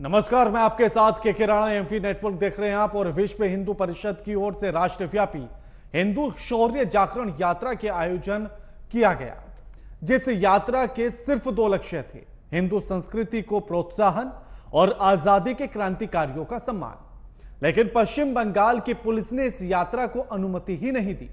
नमस्कार, मैं आपके साथ के राणा। एमपी नेटवर्क देख रहे हैं आप और विश्व हिंदू परिषद की ओर से राष्ट्रव्यापी हिंदू शौर्य जागरण यात्रा के आयोजन किया गया, जिस यात्रा के सिर्फ दो लक्ष्य थे: हिंदू संस्कृति को प्रोत्साहन और आजादी के क्रांतिकारियों का सम्मान। लेकिन पश्चिम बंगाल की पुलिस ने इस यात्रा को अनुमति ही नहीं दी।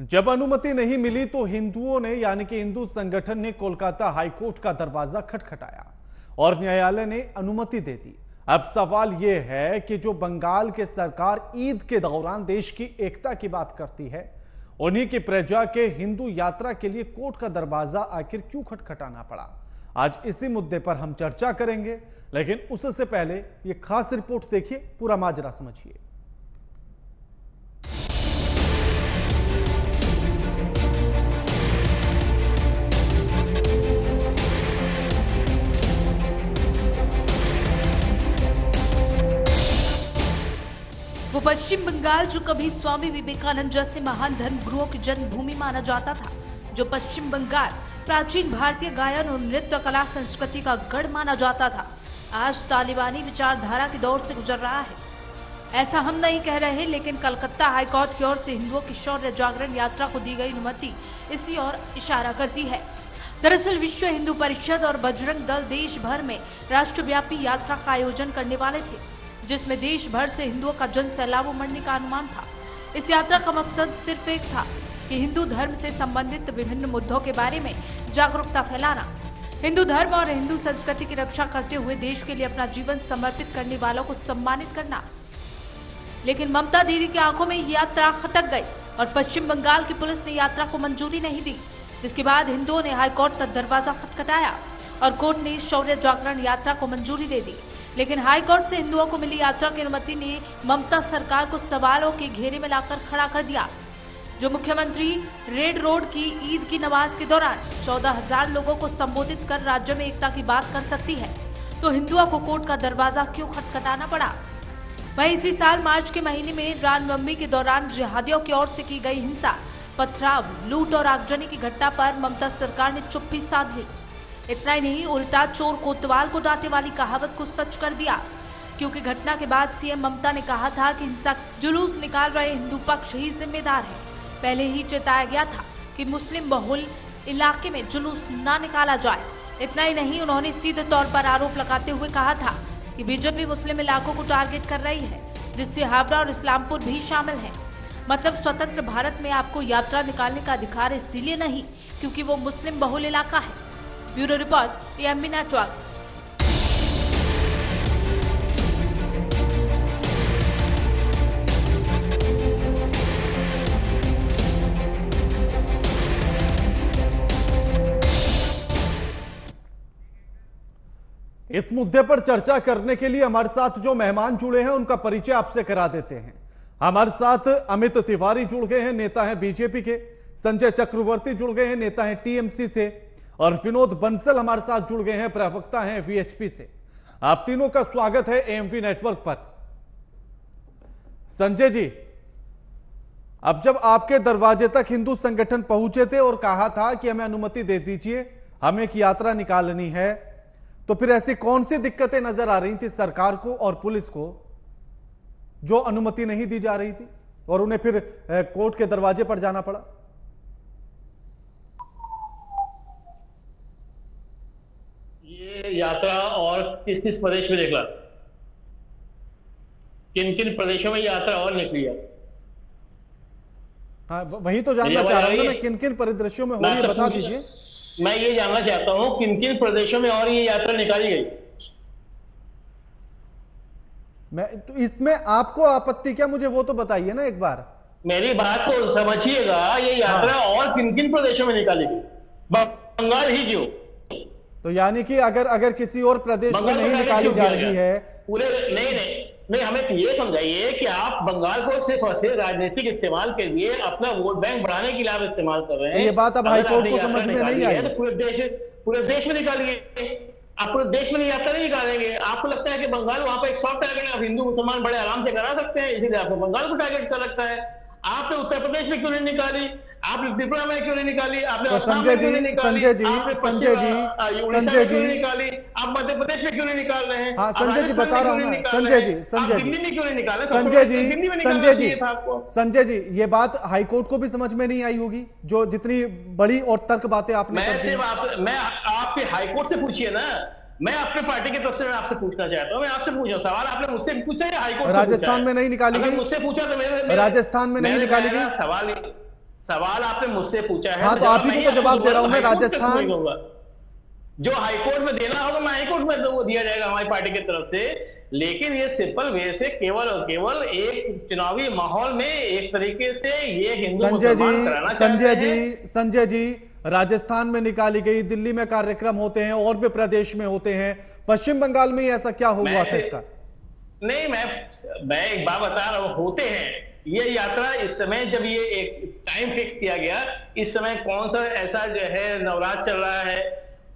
जब अनुमति नहीं मिली तो हिंदुओं ने यानी कि हिंदू संगठन ने कोलकाता हाईकोर्ट का दरवाजा खटखटाया और न्यायालय ने अनुमति दे दी। अब सवाल यह है कि जो बंगाल के सरकार ईद के दौरान देश की एकता की बात करती है, उन्हीं की प्रजा के हिंदू यात्रा के लिए कोर्ट का दरवाजा आखिर क्यों खटखटाना पड़ा? आज इसी मुद्दे पर हम चर्चा करेंगे, लेकिन उससे पहले यह खास रिपोर्ट देखिए, पूरा माजरा समझिए। वो पश्चिम बंगाल जो कभी स्वामी विवेकानंद जैसे महान धर्मगुरुओं की जन्मभूमि माना जाता था, जो पश्चिम बंगाल प्राचीन भारतीय गायन और नृत्य कला संस्कृति का गढ़ माना जाता था, आज तालिबानी विचारधारा के दौर से गुजर रहा है। ऐसा हम नहीं कह रहे, लेकिन कलकत्ता हाईकोर्ट की ओर से हिंदुओं की शौर्य जागरण यात्रा को दी गई अनुमति इसी ओर इशारा करती है। दरअसल विश्व हिंदू परिषद और बजरंग दल देश भर में राष्ट्रव्यापी यात्रा का आयोजन करने वाले थे, जिसमें देश भर से हिंदुओं का जन सैलाब उमड़ने का अनुमान था। इस यात्रा का मकसद सिर्फ एक था कि हिंदू धर्म से संबंधित विभिन्न मुद्दों के बारे में जागरूकता फैलाना, हिंदू धर्म और हिंदू संस्कृति की रक्षा करते हुए देश के लिए अपना जीवन समर्पित करने वालों को सम्मानित करना। लेकिन ममता दीदी की आंखों में यात्रा खटक गई और पश्चिम बंगाल की पुलिस ने यात्रा को मंजूरी नहीं दी, जिसके बाद हिंदुओं ने हाईकोर्ट का दरवाजा खटखटाया और कोर्ट ने शौर्य जागरण यात्रा को मंजूरी दे दी। लेकिन हाईकोर्ट से हिंदुओं को मिली यात्रा की अनुमति ने ममता सरकार को सवालों के घेरे में लाकर खड़ा कर दिया। जो मुख्यमंत्री रेड रोड की ईद की नमाज के दौरान 14,000 लोगों को संबोधित कर राज्य में एकता की बात कर सकती है, तो हिंदुओं को कोर्ट का दरवाजा क्यों खटखटाना पड़ा? वहीं इसी साल मार्च के महीने में रामनवमी के दौरान जिहादियों की ओर से की गई हिंसा, पथराव, लूट और आगजनी की घटना पर ममता सरकार ने चुप्पी साध ली। इतना ही नहीं, उल्टा चोर कोतवाल को डांटे वाली कहावत को सच कर दिया, क्योंकि घटना के बाद सीएम ममता ने कहा था कि हिंसा जुलूस निकाल रहे हिंदू पक्ष ही जिम्मेदार है। पहले ही चेताया गया था कि मुस्लिम बहुल इलाके में जुलूस ना निकाला जाए। इतना ही नहीं, उन्होंने सीधे तौर पर आरोप लगाते हुए कहा था कि बीजेपी मुस्लिम इलाकों को टारगेट कर रही है, जिससे हावड़ा और इस्लामपुर भी शामिल है। मतलब स्वतंत्र भारत में आपको यात्रा निकालने का अधिकार इसीलिए नहीं क्योंकि वो मुस्लिम बहुल इलाका है। Bureau report, AMP network. इस मुद्दे पर चर्चा करने के लिए हमारे साथ जो मेहमान जुड़े हैं उनका परिचय आपसे करा देते हैं। हमारे साथ अमित तिवारी जुड़ गए हैं, नेता हैं बीजेपी के। संजय चक्रवर्ती जुड़ गए हैं, नेता हैं टीएमसी से। और विनोद बंसल हमारे साथ जुड़ गए हैं, प्रवक्ता हैं वीएचपी से। आप तीनों का स्वागत है एएमपी नेटवर्क पर। संजय जी, अब जब आपके दरवाजे तक हिंदू संगठन पहुंचे थे और कहा था कि हमें अनुमति दे दीजिए, हमें एक यात्रा निकालनी है, तो फिर ऐसी कौन सी दिक्कतें नजर आ रही थी सरकार को और पुलिस को जो अनुमति नहीं दी जा रही थी और उन्हें फिर कोर्ट के दरवाजे पर जाना पड़ा? ये यात्रा और किस किस प्रदेश में निकला, किन किन प्रदेशों में यात्रा और निकली है? हाँ, वही तो जानना चाह रहा हूं ना मैं, किन किन परिदृश्यों में हो रही है बता दीजिए। मैं ये जानना चाहता हूं किन किन प्रदेशों में और ये यात्रा निकाली गई। मैं तो इसमें आपको आपत्ति क्या, मुझे वो तो बताइए ना एक बार। मेरी बात को समझिएगा, ये यात्रा और किन किन प्रदेशों में निकाली गई, बंगाल ही क्यों? तो यानी कि अगर किसी और प्रदेश में नहीं निकाली जा रही है, पूरे नहीं नहीं, हमें तो ये समझाइए कि आप बंगाल को सिर्फ और सिर्फ राजनीतिक इस्तेमाल के लिए, अपना वोट बैंक बढ़ाने के लिए आप इस्तेमाल कर रहे हैं। ये बात अब हाईकोर्ट को समझ में नहीं आई तो पूरे देश में निकालिए। आप पूरे देश में यात्रा नहीं निकालेंगे। आपको लगता है कि बंगाल वहां पर एक सॉफ्ट टारगेट आप हिंदू मुसलमान बड़े आराम से करा सकते हैं, इसीलिए आपको बंगाल को टारगेट कर लगता है। आपने उत्तर प्रदेश में क्यों नहीं निकाली? आपने त्रिपुरा में क्यों नहीं निकाली? आपने असम में क्यों नहीं निकाली? उड़ीसा में क्यों नहीं निकाली? आप मध्य प्रदेश में क्यों नहीं निकाल रहे हैं? हाँ संजय जी बता रहा हूँ ना, दिल्ली में क्यों नहीं निकाले? संजय जी ये बात हाईकोर्ट को भी समझ में नहीं आई होगी, जो जितनी बड़ी और तर्क बातें आपने मैं आपके हाईकोर्ट से पूछिए ना। मैं अपने पार्टी की तरफ से मैं आपसे पूछना चाहता हूँ, मैं आपसे पूछ रहा हूँ सवाल। आपने मुझसे पूछा या हाईकोर्ट? राजस्थान में नहीं निकाली गई? मुझसे पूछा तो मेरे राजस्थान में नहीं निकाली गई? सवाल आपने मुझसे पूछा है। हाँ तो आप ही को जवाब दे रहा हूं मैं। राजस्थान जो हाईकोर्ट में देना होगा मैं हाईकोर्ट में वो दिया जाएगा हमारी पार्टी की तरफ से। लेकिन ये सिंपल वे से केवल और केवल एक चुनावी माहौल में एक तरीके से ये हिंदू मुसलमान कराना चाहते हैं। संजय जी राजस्थान में निकाली गई, दिल्ली में कार्यक्रम होते हैं और भी प्रदेश में होते हैं, पश्चिम बंगाल में ऐसा क्या हुआ था इसका? नहीं, मैं एक बात बता रहा हूं, होते हैं ये यात्रा। इस समय जब ये एक टाइम फिक्स किया गया, इस समय कौन सा ऐसा जो है नवरात्र चल रहा है,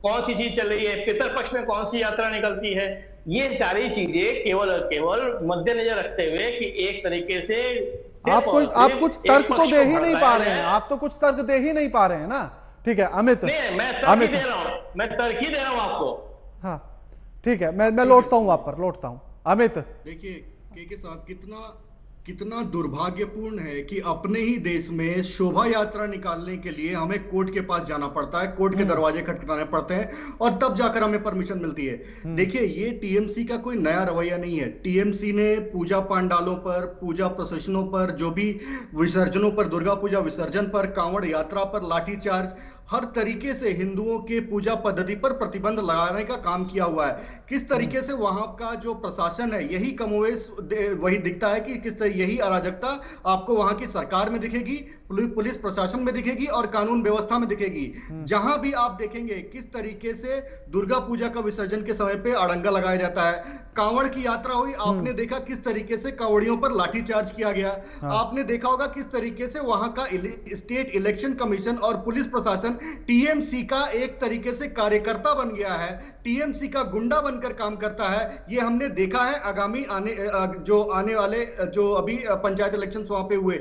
कौन सी चीज चल रही है, पितरपक्ष में कौन सी यात्रा निकलती है, ये सारी चीजें केवल और केवल मद्देनजर रखते हुए कि एक तरीके से आप कुछ तर्क तो दे ही नहीं पा रहे हैं। आप तो कुछ तर्क दे ही नहीं पा रहे हैं ना। ठीक है अमित, मैं तर्क ही दे रहा हूं, मैं तर्क ही दे रहा हूं आपको। हाँ ठीक है, मैं लौटता हूं आप पर, लौटता हूं। अमित देखिए के साथ कितना दुर्भाग्यपूर्ण है कि अपने ही देश में शोभा यात्रा निकालने के लिए हमें कोर्ट के पास जाना पड़ता है, कोर्ट के दरवाजे खटखटाने पड़ते हैं और तब जाकर हमें परमिशन मिलती है। देखिए ये टीएमसी का कोई नया रवैया नहीं है। टीएमसी ने पूजा पंडालों पर, पूजा प्रोसेशनों पर, जो भी विसर्जनों पर, दुर्गा पूजा विसर्जन पर, कांवड़ यात्रा पर लाठीचार्ज, हर तरीके से हिंदुओं के पूजा पद्धति पर प्रतिबंध लगाने का काम किया हुआ है। किस तरीके से वहां का जो प्रशासन है, यही कमोवेश वही दिखता है कि किस तरह यही अराजकता आपको वहां की सरकार में दिखेगी, पुलिस प्रशासन में दिखेगी और कानून व्यवस्था में दिखेगी। जहां भी आप देखेंगे किस तरीके से दुर्गा पूजा का विसर्जन के समय पे अड़ंगा लगाया जाता है। कांवड़ की यात्रा हुई, आपने देखा किस तरीके से कांवड़ियों पर लाठीचार्ज किया गया। आपने देखा होगा किस तरीके से वहां का स्टेट इलेक्शन कमीशन और पुलिस प्रशासन टीएमसी का एक तरीके से कार्यकर्ता बन गया है, टीएमसी का गुंडा बनकर काम करता है। ये हमने देखा है आगामी आने वाले जो अभी पंचायत इलेक्शन वहां पे हुए।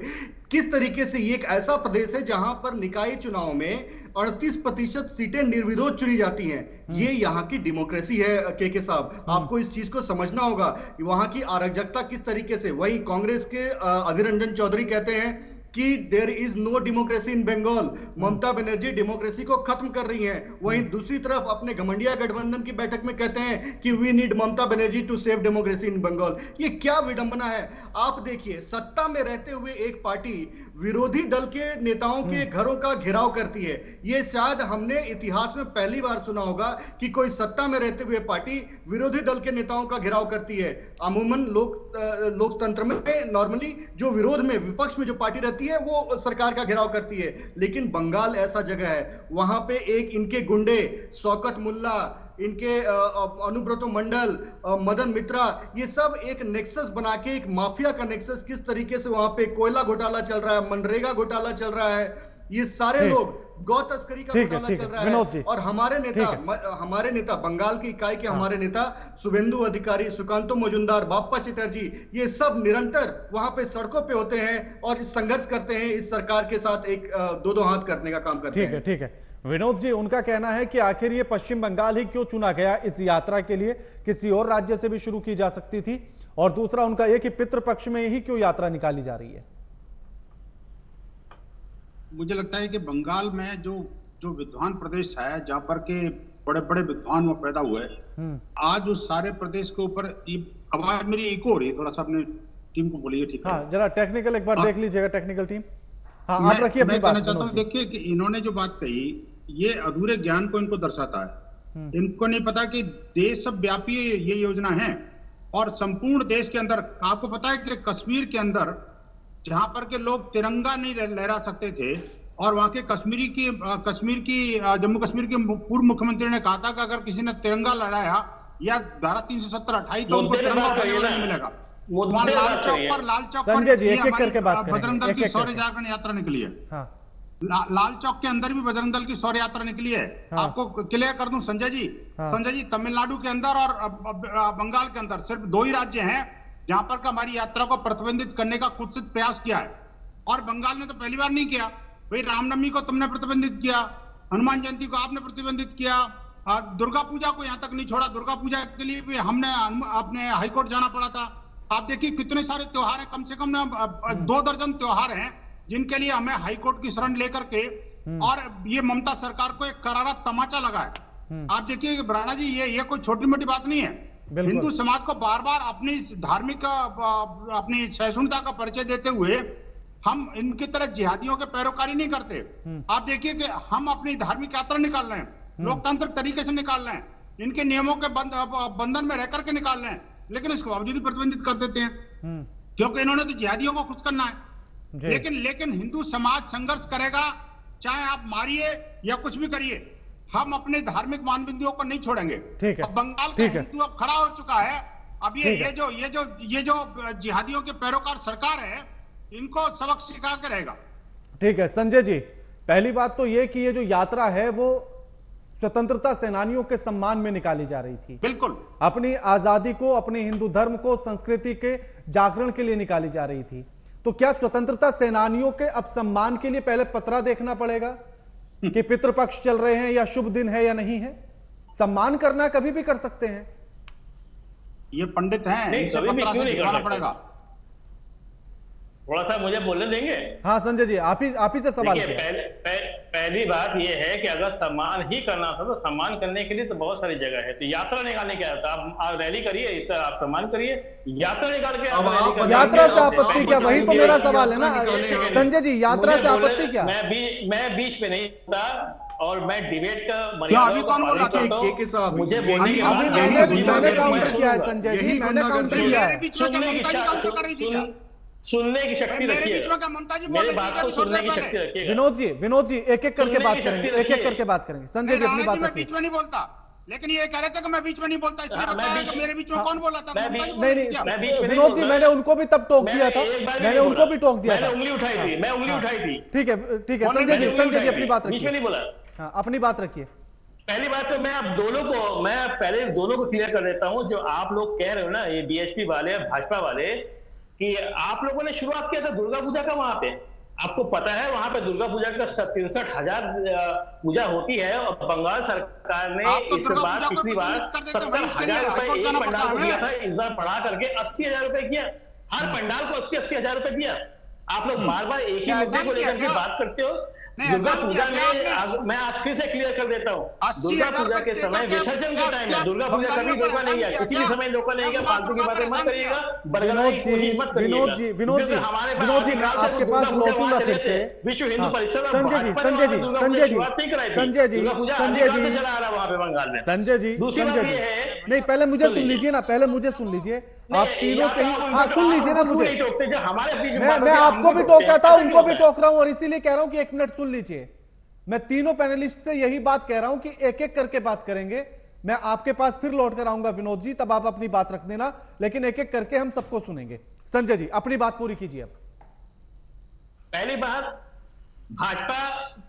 किस तरीके से ये एक ऐसा प्रदेश है जहां पर निकाय चुनाव में 38% सीटें निर्विरोध चुनी जाती हैं। ये यहाँ की डेमोक्रेसी है के साहब, आपको इस चीज को समझना होगा। वहां की अराजकता किस तरीके से, वही कांग्रेस के अधीर रंजन चौधरी कहते हैं कि there is no democracy in Bengal. Mamata Banerjee democracy को खत्म कर रही हैं। वहीं दूसरी तरफ अपने घमंडिया गठबंधन की बैठक में कहते हैं कि we need Mamata Banerjee to save democracy in Bengal. ये क्या विडंबना है। आप देखिए सत्ता में रहते हुए एक पार्टी विरोधी दल के नेताओं के घरों का घेराव करती है। ये शायद हमने इतिहास में पहली बार सुना होगा कि कोई सत्ता में रहते हुए पार्टी विरोधी दल के नेताओं का घेराव करती है। अमूमन लोकतंत्र में नॉर्मली जो विरोध में, विपक्ष में जो पार्टी रहती है वो सरकार का घेराव करती है। लेकिन बंगाल ऐसा जगह है, वहां पे एक इनके गुंडे शौकत मुल्ला, इनके अनुब्रतो मंडल, मदन मित्रा, ये सब एक नेक्सस बना के, एक माफिया का नेक्सस, किस तरीके से वहां पे कोयला घोटाला चल रहा है, मनरेगा घोटाला चल रहा है, ये सारे लोग गौ तस्करी का घोटाला चल रहा है। और हमारे नेता बंगाल की इकाई के हमारे नेता शुभेंदु अधिकारी, सुकांतो मजुमदार, बाप्पा चटर्जी, ये सब निरंतर वहां पे सड़कों पे होते हैं और संघर्ष करते हैं इस सरकार के साथ, एक दो हाथ करने का काम करते हैं। ठीक है विनोद जी, उनका कहना है कि आखिर ये पश्चिम बंगाल ही क्यों चुना गया इस यात्रा के लिए, किसी और राज्य से भी शुरू की जा सकती थी। और दूसरा उनका यह कि पितृपक्ष में ही क्यों यात्रा निकाली जा रही है। मुझे लगता है कि बंगाल में जो विद्वान प्रदेश है, जहां पर के बड़े बड़े विद्वान वो पैदा हुए, आज उस सारे प्रदेश के ऊपर, आवाज मेरी इको हो रही है, थोड़ा सा अपने टीम को बोलिए। ठीक है, हाँ जरा टेक्निकल एक बार देख लीजिएगा, टेक्निकल टीम। हाँ आप रखिए अपनी बात। मैं कहना चाहता हूँ, देखिए कि इन्होंने जो बात कही ये अधूरे ज्ञान को इनको दर्शाता है। इनको नहीं पता कि देशव्यापी ये योजना है और संपूर्ण देश के अंदर, आपको पता है कि कश्मीर के अंदर जहां पर के लोग तिरंगा नहीं लहरा सकते थे और वहां के जम्मू कश्मीर के पूर्व मुख्यमंत्री ने कहा था कि अगर किसी ने तिरंगा लहराया या धारा 370 हटाई तो उनको तिरंगा नहीं मिलेगा। मुद्दे लाल बात चौक करिए। पर संजय जी, एक-एक हमारी करके बात करेंगे, बजरंग दल की एक-एक शौर्य करके। जागरण यात्रा निकली है। हाँ लाल चौक के अंदर भी बजरंग दल की शौर्य यात्रा निकली है। हाँ। आपको क्लियर कर दूं संजय जी, हाँ। संजय जी, तमिलनाडु के अंदर और बंगाल के अंदर सिर्फ 2 ही राज्य हैं जहां पर का हमारी यात्रा को प्रतिबंधित करने का कुत्सित प्रयास किया है। और बंगाल ने तो पहली बार नहीं किया भाई। रामनवमी को तुमने प्रतिबंधित किया, हनुमान जयंती को आपने प्रतिबंधित किया, और दुर्गा पूजा को यहां तक नहीं छोड़ा। दुर्गा पूजा के लिए भी हमने अपने हाईकोर्ट जाना पड़ा था। आप देखिए कितने सारे त्योहार हैं, कम से कम 2 दर्जन त्योहार हैं जिनके लिए हमें हाईकोर्ट की शरण लेकर के, और ये ममता सरकार को एक करारा तमाचा लगा है। आप देखिए राणा जी, ये कोई छोटी मोटी बात नहीं है। बिल्कुल। हिंदू समाज को बार बार अपनी धार्मिक अपनी सहिष्णुता का परिचय देते हुए हम इनकी तरह जिहादियों के पैरोकारी नहीं करते। आप देखिए कि हम अपनी धार्मिक यात्रा निकाल रहे हैं, लोकतांत्रिक तरीके से निकाल रहे हैं, इनके नियमों के बंधन में रह करके निकाल रहे हैं, लेकिन इसके बावजूद भी प्रतिबंधित कर देते हैं क्योंकि इन्होंने तो जिहादियों को खुश करना है। लेकिन हिंदू समाज संघर्ष करेगा, चाहे आप मारिए या कुछ भी करिए, हम अपने धार्मिक मानबिंदुओं को नहीं छोड़ेंगे। ठीक है। अब बंगाल का हिंदू अब खड़ा हो चुका है। अब ये जो जिहादियों के पैरोकार सरकार है, इनको सबक सिखा के रहेगा। ठीक है संजय जी, पहली बात तो ये कि ये जो यात्रा है वो स्वतंत्रता सेनानियों के सम्मान में निकाली जा रही थी। बिल्कुल। अपनी आजादी को, अपने हिंदू धर्म को, संस्कृति के जागरण के लिए निकाली जा रही थी। तो क्या स्वतंत्रता सेनानियों के अब सम्मान के लिए पहले पतरा देखना पड़ेगा कि पितृपक्ष चल रहे हैं या शुभ दिन है या नहीं है? सम्मान करना कभी भी कर सकते हैं। ये पंडित हैं, इनसे कभी भी पतरा क्यों से नहीं दिखाना कर पड़ेगा। थोड़ा सा मुझे बोलने देंगे? हाँ संजय जी, आप ही से सवाल देखिए, पहली बात यह है कि अगर सम्मान ही करना था तो सम्मान करने के लिए तो बहुत सारी जगह है। तो यात्रा निकालने क्या था? आप रैली करिए, इस तरह आप सम्मान करिए, यात्रा निकाल के यात्रा से आपत्ति क्या? वही तो मेरा सवाल है ना संजय जी, यात्रा से आपत्ति क्या? मैं बीच में नहीं था और मैं डिबेट का अभी कौन बोल रहा था? मुझे बोलने के बाद मैंने काउंटर किया है संजय जी, मैंने काउंटर किया है। सुनने की शक्ति रखिए, मेरे बात को सुनने की शक्ति रखिएगा। विनोद जी एक एक करके बात करेंगे, एक एक करके बात करेंगे। संजय जी अपनी बात रखिए। बीच में नहीं बोलता, लेकिन ये कह रहे थे कि मैं बीच में नहीं बोलता, इसलिए बताया कि मेरे बीच में कौन बोला था? नहीं विनोद जी, मैंने उनको भी तब टोक दिया था, मैंने उनको भी टोक दिया था। मैंने उंगली उठाई थी, मैं उंगली उठाई थी। ठीक है संजय जी अपनी बात रखिए। बीच में नहीं बोला। हाँ अपनी बात रखिए। पहली बात तो मैं पहले दोनों को क्लियर कर देता हूं। जो आप लोग कह रहे हो ना, ये बीएसपी वाले, भाजपा वाले, कि आप लोगों ने शुरुआत किया था दुर्गा पूजा का वहां पे। आपको पता है वहां पे दुर्गा पूजा का 63,000 पूजा होती है और बंगाल सरकार ने इस बार पिछली बार 70,000 रुपए एक पंडाल को दिया था, इस बार बढ़ा करके 80,000 रुपए किया। हर पंडाल को 80,000 रुपए दिया। आप लोग बार बार एक ही मुद्दे को लेकर के बात करते हो। दुर्गा पूजा में मैं आज फिर से क्लियर कर देता हूँ, दुर्गा पूजा के समय विसर्जन के टाइम में दुर्गा पूजा कभी रोका नहीं है, किसी भी समय रोका नहीं है। फालतू की बातें मत करिएगा, विनोद जी मैं आपके पास लौटूंगा फिर से। विश्व हिंदू परिषद संजय जी नहीं, पहले मुझे सुन लीजिए ना, आप तीनों से ही सुन लीजिए ना मुझे। मैं आपको भी टोक रहा था, उनको भी टोक रहा हूं, और इसीलिए कह रहा हूं कि एक मिनट सुन लीजिए। मैं तीनों पैनलिस्ट से यही बात कह रहा हूं कि एक एक करके बात करेंगे। मैं आपके पास फिर लौट कर आऊंगा विनोद जी, तब आप अपनी बात रख देना, लेकिन एक एक करके हम सबको सुनेंगे। संजय जी अपनी बात पूरी कीजिए। अब पहली बात, भाजपा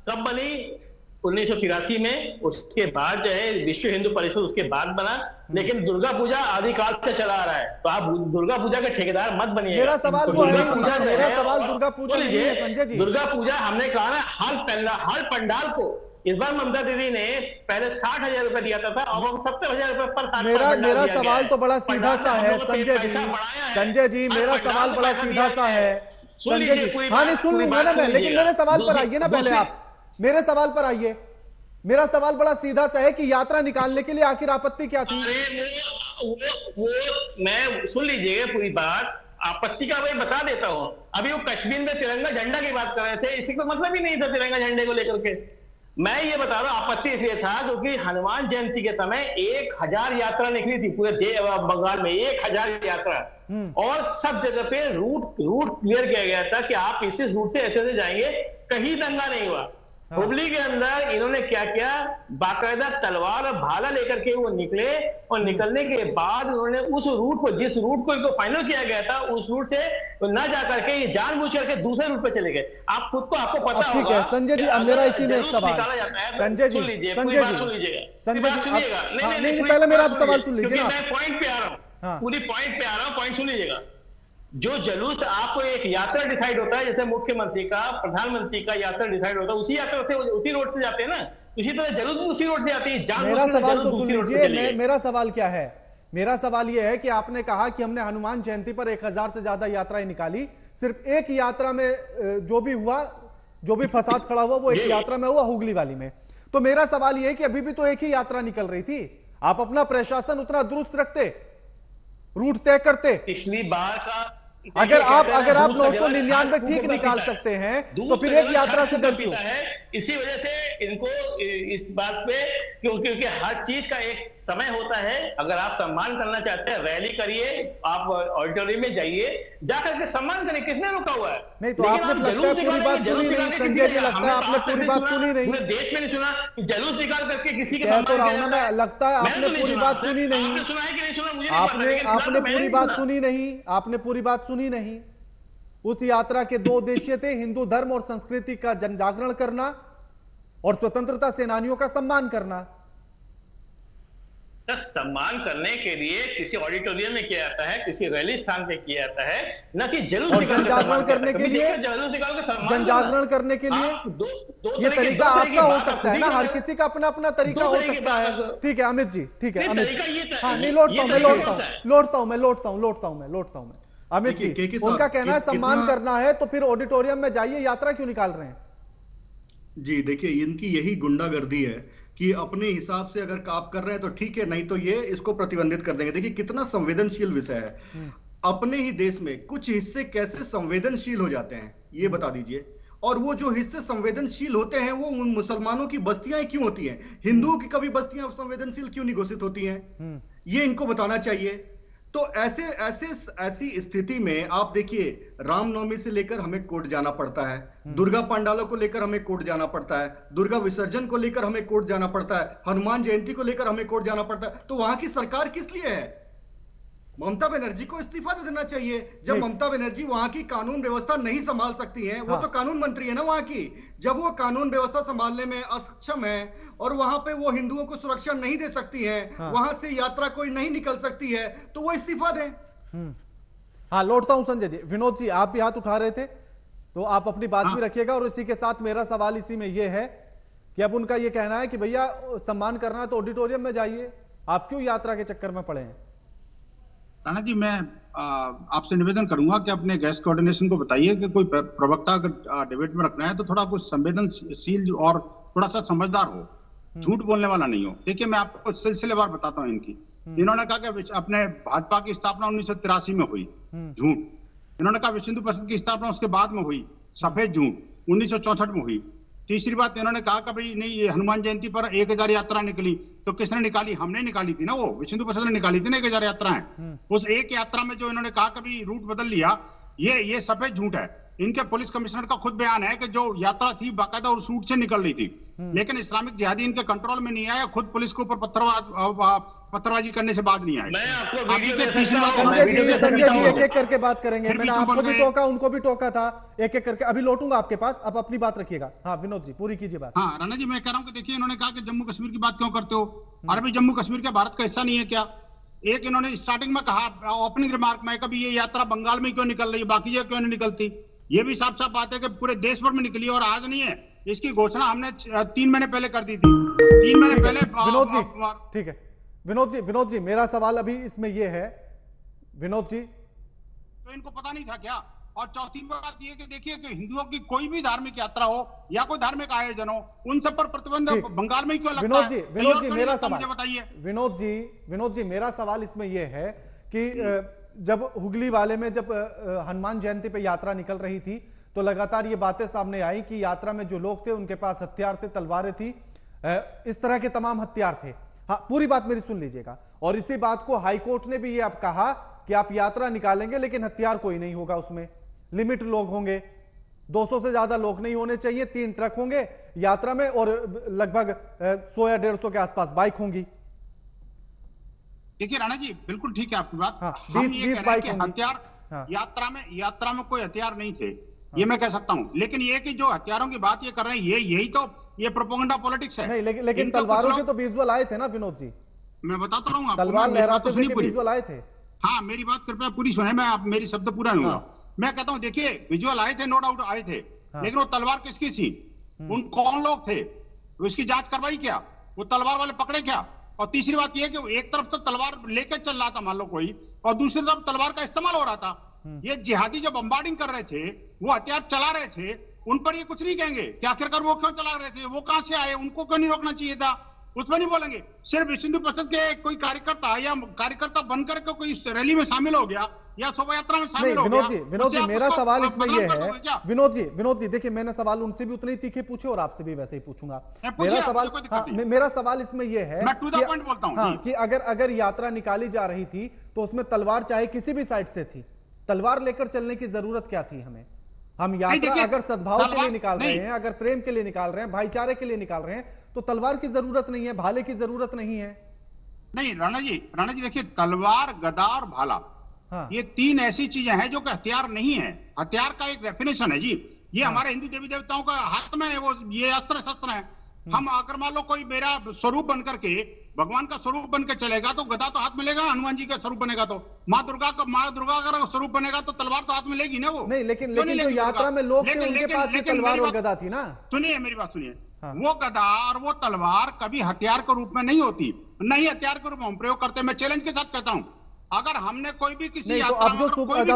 कब बनी? 1983 में। उसके बाद जो है विश्व हिंदू परिषद उसके बाद बना, लेकिन दुर्गा पूजा आदिकाल से चला आ रहा है। तो आप दुर्गा पूजा के ठेकेदार मत बनिए। मेरा सवाल वो है, मेरा सवाल दुर्गा पूजा नहीं है संजय जी। दुर्गा पूजा हमने कहा ना, हर पंडाल को इस बार ममता दीदी ने पहले 60,000 रुपए दिया था, अब हम 70,000 रुपए पर मेरा सवाल तो बड़ा सीधा सा है संजय जी मेरा सवाल बड़ा सीधा सा है संजय जी। हाँ नहीं, सुन लूंगा ना मैं, लेकिन मेरे सवाल पर आइए ना पहले। आप मेरे सवाल पर आइए। मेरा सवाल बड़ा सीधा सा है कि यात्रा निकालने के लिए आखिर आपत्ति क्या थी? वो मैं सुन लीजिएगा पूरी बात। आपत्ति का मैं बता देता हूं। अभी वो कश्मीर में तिरंगा झंडा की बात कर रहे थे, इसी को मतलब ही नहीं था तिरंगा झंडे को लेकर के। मैं ये बता रहा हूं, आपत्ति इसलिए था क्योंकि हनुमान जयंती के समय 1000 यात्रा निकली थी पूरे बंगाल में, 1000 यात्रा, और सब जगह पे रूट क्लियर किया गया था कि आप इस रूट से ऐसे जाएंगे, कहीं दंगा नहीं हुआ। हुबली के अंदर इन्होंने क्या किया, बाकायदा तलवार और भाला लेकर के वो निकले, और निकलने के बाद उन्होंने उस रूट को, जिस रूट को इनको फाइनल किया गया था, उस रूट से न जाकर के ये जानबूझ करके दूसरे रूट पे चले गए। आप खुद को, आपको पता होगा। ठीक है संजय जी, अब मेरा इसी में एक सवाल, संजय जी, सुनिएगा, नहीं पहले मेरा आप सवाल सुन लीजिए ना, मैं पॉइंट पे आ रहा हूँ, पूरी पॉइंट पे आ रहा हूँ, पॉइंट सुन लीजिएगा। जो जुलूस आपको एक यात्रा डिसाइड होता है, जैसे मुख्यमंत्री का, प्रधानमंत्री का यात्रा डिसाइड होता है, उसी यात्रा से, उसी रोड से जाते हैं ना, उसी तरह जुलूस भी उसी रोड से जाती है। मेरा सवाल तो सुन लीजिए, मेरा सवाल क्या है, मेरा सवाल यह है कि आपने कहा कि हमने हनुमान जयंती पर 1000 से ज्यादा यात्राएं निकाली, सिर्फ एक यात्रा में जो भी हुआ, जो भी फसाद खड़ा हुआ वो एक यात्रा में हुआ, हुगली वाली में। तो मेरा सवाल यह है कि अभी भी तो एक ही यात्रा निकल रही थी, आप अपना प्रशासन उतना दुरुस्त रखते, रूट तय करते। पिछली बार का अगर आप 999 ठीक निकाल सकते हैं तो फिर एक यात्रा से डर क्यों है? इसी वजह से इनको इस बात पे, क्योंकि हर चीज का एक समय होता है। अगर आप सम्मान करना चाहते हैं, रैली करिए, आप ऑडिटोरियम में जाइए, जाकर के सम्मान करिए। किसने रुका हुआ है? नहीं तो आपने लगता है पूरी बात सुनी नहीं संजय जी, लगता है आपने पूरी बात सुनी नहीं। पूरे देश में नहीं सुना, जलूस निकाल करके किसी के कह तो रहा हूं ना, लगता है आपने पूरी बात सुनी नहीं। सुना है कि नहीं सुना मुझे, आपने पूरी बात सुनी नहीं, आपने पूरी बात सुनी नहीं। उस यात्रा के 2 उद्देश्य थे, हिंदू धर्म और संस्कृति का जन जागरण करना और स्वतंत्रता सेनानियों का सम्मान करना। सम्मान करने के लिए किसी ऑडिटोरियम में किया जाता है, किसी रैली स्थान पे किया जाता है, न कि जुलूस जन जागरण करने के लिए, जन जागरण करने के लिए ये तरीका आपका हो सकता है ना, हर किसी का अपना अपना तरीका हो सकता है। ठीक है अमित जी, ठीक है अमित, हाँ नहीं लौटता हूं मैं अमित जी, उनका कहना है सम्मान करना है तो फिर ऑडिटोरियम में जाइए, यात्रा क्यों निकाल रहे हैं? जी देखिए, इनकी यही गुंडागर्दी है कि अपने हिसाब से अगर आप कर रहे हैं तो ठीक है, नहीं तो ये इसको प्रतिबंधित कर देंगे। देखिए कितना संवेदनशील विषय है, अपने ही देश में कुछ हिस्से कैसे संवेदनशील हो जाते हैं ये बता दीजिए। और वो जो हिस्से संवेदनशील होते हैं वो मुसलमानों की बस्तियां क्यों होती हैं, हिंदुओं की कभी बस्तियां संवेदनशील क्यों नहीं घोषित होती हैं, ये इनको बताना चाहिए। तो ऐसी स्थिति में आप देखिए, रामनवमी से लेकर हमें कोर्ट जाना पड़ता है, दुर्गा पंडालों को लेकर हमें कोर्ट जाना पड़ता है, दुर्गा विसर्जन को लेकर हमें कोर्ट जाना पड़ता है, हनुमान जयंती को लेकर हमें कोर्ट जाना पड़ता है। तो वहां की सरकार किस लिए है? ममता बनर्जी को इस्तीफा दे देना चाहिए। जब ममता बनर्जी वहां की कानून व्यवस्था नहीं संभाल सकती हैं, वो तो कानून मंत्री है ना वहां की, जब वो कानून व्यवस्था संभालने में असक्षम है और वहां पे वो हिंदुओं को सुरक्षा नहीं दे सकती हैं, वहां से यात्रा कोई नहीं निकल सकती है, तो वो इस्तीफा दें। हाँ लौटता हूं संजय जी। विनोद जी आप भी हाथ उठा रहे थे तो आप अपनी बात भी रखिएगा, और इसी के साथ मेरा सवाल इसी में यह है कि अब उनका यह कहना है कि भैया सम्मान करना है तो ऑडिटोरियम में जाइए, आप क्यों यात्रा के चक्कर में पड़े हैं? राणा जी, मैं आपसे निवेदन करूंगा कि अपने गैस कोऑर्डिनेशन को बताइए कि कोई प्रवक्ता अगर डिबेट में रखना है तो थोड़ा कुछ संवेदनशील और थोड़ा सा समझदार हो, झूठ बोलने वाला नहीं हो। देखिए मैं आपको सिलसिलेवार बताता हूँ इनकी। इन्होंने कहा कि अपने भाजपा की स्थापना 1983 में हुई, झूठ। इन्होंने कहा विश्व हिंदू परिषद की स्थापना उसके बाद में हुई, सफेद झूठ, 1964 में हुई। तीसरी बात इन्होंने कहा कि भाई नहीं, ये हनुमान जयंती पर 1000 यात्रा निकली, तो किसने निकाली? हमने निकाली थी ना, वो विश्व हिंदू परिषद ने निकाली थी ना 1000 यात्राएं। उस एक यात्रा में जो इन्होंने कहा कभी रूट बदल लिया, ये सफेद झूठ है। इनके पुलिस कमिश्नर का खुद बयान है कि जो यात्रा थी बाकायदा उस रूट से निकल रही थी, लेकिन इस्लामिक जिहादी इनके कंट्रोल में नहीं आया, खुद पुलिस के ऊपर पत्थरबाजी करने से बाद नहीं आया। मैं आपको संजय जी एक एक करके बात करेंगे, मैंने आपको भी टोका, उनको भी टोका था, एक एक करके अभी लौटूंगा आपके पास, अब अपनी बात रखिएगा। हाँ विनोद जी पूरी कीजिए बात। हाँ राणा जी, मैं कह रहा हूँ कि देखिए इन्होंने कहा कि जम्मू कश्मीर की बात क्यों करते हो, अरे भाई जम्मू कश्मीर क्या भारत का हिस्सा नहीं है क्या? एक इन्होंने स्टार्टिंग में कहा ओपनिंग रिमार्क में, कभी ये यात्रा बंगाल में क्यों निकल रही है, बाकी जगह क्यों नहीं निकलती? ये भी साफ साफ बात है कि पूरे देश भर में निकली और आज नहीं है, इसकी घोषणा हमने 3 महीने पहले कर दी थी, 3 महीने पहले। विनोद जी ठीक है, विनोद जी मेरा सवाल अभी इसमें यह है, विनोद जी तो इनको पता नहीं था क्या? और चौथी बात यह कि देखिए कि हिंदुओं की कोई भी धार्मिक यात्रा हो या कोई धार्मिक आयोजन हो, उन सब पर प्रतिबंध बंगाल में क्यों लगता है? विनोद जी मेरा सवाल बताइए। विनोद जी मेरा सवाल इसमें यह है कि जब हुगली वाले में जब हनुमान जयंती पे यात्रा निकल रही थी तो लगातार ये बातें सामने आई कि यात्रा में जो लोग थे उनके पास हथियार थे, तलवारें थी, इस तरह के तमाम हथियार थे। हाँ पूरी बात मेरी सुन लीजिएगा। और इसी बात को हाईकोर्ट ने भी ये अब कहा कि आप यात्रा निकालेंगे लेकिन हथियार कोई नहीं होगा, उसमें लिमिट लोग होंगे, 200 से ज्यादा लोग नहीं होने चाहिए, 3 ट्रक होंगे यात्रा में और लगभग 100 या 150 के आसपास बाइक होंगी। देखिए राणा जी, बिल्कुल ठीक है आपकी बात। हाँ, हम 20 ये कह रहे हैं कि होंगी। हथियार हाँ। यात्रा में कोई हथियार नहीं थे, ये मैं कह सकता हूं। लेकिन ये कि जो हथियारों की बात ये कर रहे हैं, यही तो ये प्रोपेगेंडा पॉलिटिक्स है। नहीं, लेकिन तलवारों के तो विजुअल आए थे ना विनोद जी, मैं बताता रहा हूँ आपको, तलवार मेरी बात तो लहराते सुनिए हुए पूरी। विजुअल आए थे। हाँ, मेरी बात कृपया पूरी सुने, मैं आप मेरी शब्द पूरा लूंगा। हाँ। मैं कहता हूँ देखिए, विजुअल आए थे, नो डाउट आए थे, हाँ। लेकिन वो तलवार किसकी थी, उन कौन लोग थे, उसकी जांच करवाई क्या, वो तलवार वाले पकड़े क्या? और तीसरी बात यह कि एक तरफ से तलवार लेकर चल रहा था मान लो कोई, और दूसरी तरफ तलवार का इस्तेमाल हो रहा था। ये जिहादी जो बम्बार्डिंग कर रहे थे, वो हथियार चला रहे थे, उन पर ये कुछ नहीं कहेंगे कि आखिरकार वो क्यों चला रहे थे, वो कहां से आए, उनको क्यों नहीं रोकना चाहिए था, उसमें नहीं बोलेंगे। सिर्फ विश्व हिंदू परिषद के कोई कार्यकर्ता बनकर के कोई रैली में शामिल हो गया या शोभा यात्रा में शामिल हो गया। विनोद जी मेरा सवाल इसमें ये है, विनोद जी देखिए, मैंने सवाल उनसे भी उतने ही तीखे पूछे और आपसे भी वैसे ही पूछूंगा। मेरा सवाल इसमें ये है, मैं टू द पॉइंट बोलता हूं कि अगर यात्रा निकाली जा रही थी तो उसमें तलवार चाहे किसी भी साइड से थी, तलवार लेकर चलने की जरूरत क्या थी हमें? हम यात्रा अगर सद्भाव के लिए निकाल रहे हैं, अगर प्रेम के लिए निकाल रहे हैं, भाईचारे के लिए निकाल रहे हैं, तो तलवार की जरूरत नहीं है, भाले की जरूरत नहीं है। नहीं राणा जी देखिए, तलवार, गदा और भाला, हाँ। ये 3 ऐसी चीजें हैं जो कि हथियार नहीं है। हथियार का एक डेफिनेशन है जी, ये हाँ। हमारे हिंदू देवी देवताओं का हाथ में है, वो ये अस्त्र शस्त्र है। हम अगर मान लो कोई मेरा स्वरूप बनकर के भगवान का स्वरूप बनकर चलेगा तो गदा तो हाथ में लेगा, हनुमान जी का स्वरूप बनेगा तो माँ दुर्गा का स्वरूप बनेगा तो तलवार तो हाथ में लेगी ना वो। नहीं, लेकिन जो यात्रा में लोग थे उनके पास ये तलवार और गदा थी ना। सुनिए मेरी बात सुनिए, वो गदा और वो तलवार कभी हथियार के रूप में नहीं होती, नहीं हथियार के रूप में हम प्रयोग करते। मैं चैलेंज के साथ कहता हूँ, अगर हमने कोई भी किसी तो अब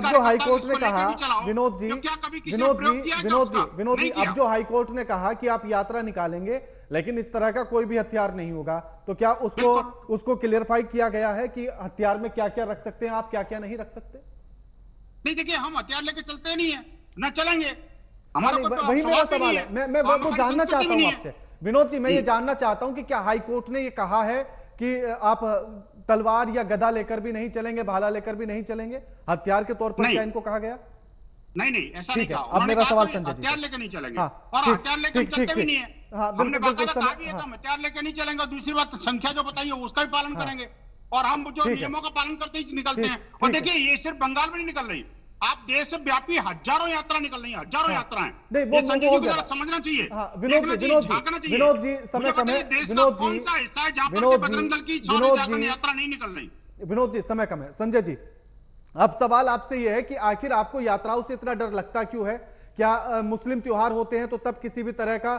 जो हाईकोर्ट ने कहा, विनोद जी, अब जो हाईकोर्ट ने कहा कि आप यात्रा निकालेंगे लेकिन इस तरह का कोई भी हथियार नहीं होगा, तो क्या उसको क्लियरफाई किया गया है कि हथियार में क्या क्या रख सकते हैं आप, क्या क्या नहीं रख सकते? नहीं, देखिए हम हथियार लेके चलते नहीं है, न चलेंगे। वही मेरा सवाल है, मैं वो जानना चाहता हूं आपसे विनोद जी, मैं ये जानना चाहता हूं कि क्या हाईकोर्ट ने ये कहा है कि आप तलवार या गदा लेकर भी नहीं चलेंगे, भाला लेकर भी नहीं चलेंगे, हथियार के तौर पर क्या इनको कहा गया? नहीं, ऐसा नहीं कहा। अब मेरा सवाल संजय जी, हथियार लेकर नहीं चलेंगे और हथियार लेकर चलते भी नहीं है। हमने बाकायदा कहा भी है तो हथियार लेकर नहीं चलेंगे। दूसरी बात, संख्या जो बताई है उसका भी पालन करेंगे और हम जो नियमों का पालन करते ही निकलते हैं। और देखिए, ये सिर्फ बंगाल में नहीं निकल रही, आप देश व्यापी हजारों यात्रा निकल रही है, हजारों यात्राएं। संजय जी को जरा समझना चाहिए, झांकना चाहिए। विनोद जी समय कम है, देश का कौन सा हिस्सा है जहां पर बजरंग दल की यात्रा नहीं निकल रही? विनोद जी समय कम है। संजय जी, अब सवाल आपसे यह है कि आखिर आपको यात्राओं से इतना डर लगता क्यों है? क्या मुस्लिम त्योहार होते हैं तो तब किसी भी तरह का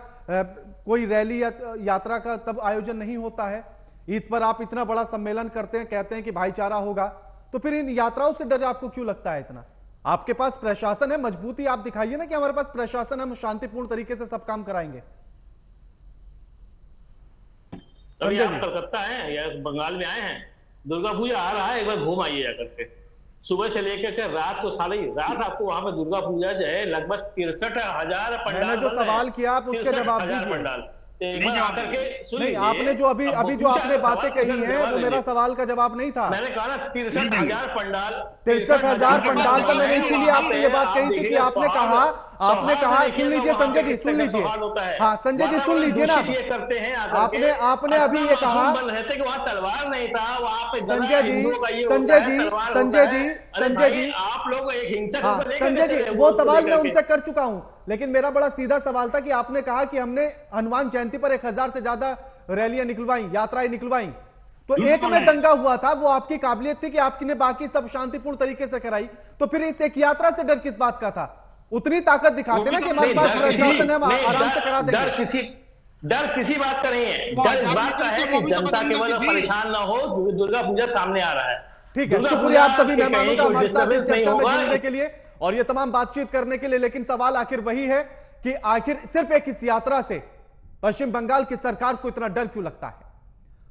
कोई रैली या यात्रा का तब आयोजन नहीं होता है? ईद पर आप इतना बड़ा सम्मेलन करते हैं, कहते हैं कि भाईचारा होगा, तो फिर इन यात्राओं से डर आपको क्यों लगता है इतना? आपके पास प्रशासन है, मजबूती आप दिखाइए ना कि हमारे पास प्रशासन, हम शांतिपूर्ण तरीके से सब काम कराएंगे। अभी आप कलकत्ता हैं या बंगाल में आए हैं, दुर्गा पूजा आ रहा है, एक बार घूम आइए जाकर के। सुबह से लेकर के रात को सारी रात आपको वहां पे दुर्गा पूजा जो है लगभग 63,000 पंडाल। मैंने जो सवाल किया आप उसके जवाब दीजिए। पंडाल नहीं, आपने जो अभी जो आपने बातें कही हैं वो मेरा सवाल का जवाब नहीं था। मैंने कहा ना 63,000 पंडाल। 63,000 पंडाल तो मैंने इसीलिए आपसे ये बात कही थी कि आपने कहा सुन लीजिए संजय जी, सुन लीजिए। हाँ संजय जी सुन लीजिए ना, करते हैं आपने अभी ये कहा रहते कि वहाँ तलवार नहीं था, वहाँ पे संजय जी, आप लोग एक हिंसक। संजय जी, वो सवाल मैं उनसे कर चुका हूं, लेकिन मेरा बड़ा सीधा सवाल था कि आपने कहा कि हमने हनुमान जयंती पर 1000 से ज्यादा रैलियां निकलवाई, यात्राएं निकलवाई, तो एक में दंगा हुआ था, वो आपकी काबिलियत थी कि आपने बाकी सब शांतिपूर्ण तरीके से कराई, तो फिर इस एक यात्रा से डर किस बात का था? उतनी ताकत दिखाते ना कि हमारे पास प्रशासन है, हम आराम से करा देंगे। डर किसी बात का नहीं है, डर इस बात का है कि जनता केवल परेशान ना हो। दुर्गा पूजा सामने आ रहा है। ठीक है, शुक्रिया आप सभी मेहमानों का हमारे साथ इस चर्चा में जुड़ने के लिए और ये तमाम बातचीत करने के लिए। लेकिन सवाल आखिर वही है कि आखिर सिर्फ एक इस यात्रा से पश्चिम बंगाल की सरकार को इतना डर क्यों लगता है?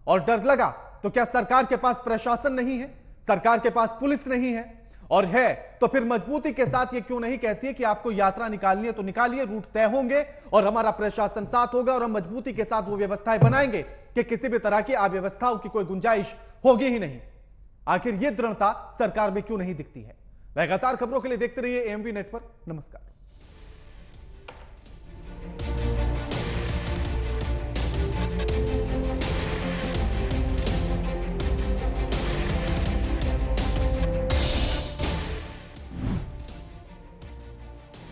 और डर लगा तो क्या सरकार के पास प्रशासन नहीं है, सरकार के पास पुलिस नहीं है? और है तो फिर मजबूती के साथ ये क्यों नहीं कहती है कि आपको यात्रा निकालनी है तो निकालिए, रूट तय होंगे और हमारा प्रशासन साथ होगा और हम मजबूती के साथ वो व्यवस्थाएं बनाएंगे कि किसी भी तरह की अव्यवस्थाओं की कोई गुंजाइश होगी ही नहीं। आखिर ये दृढ़ता सरकार में क्यों नहीं दिखती है? लगातार खबरों के लिए देखते रहिए एएमवी नेटवर्क। नमस्कार।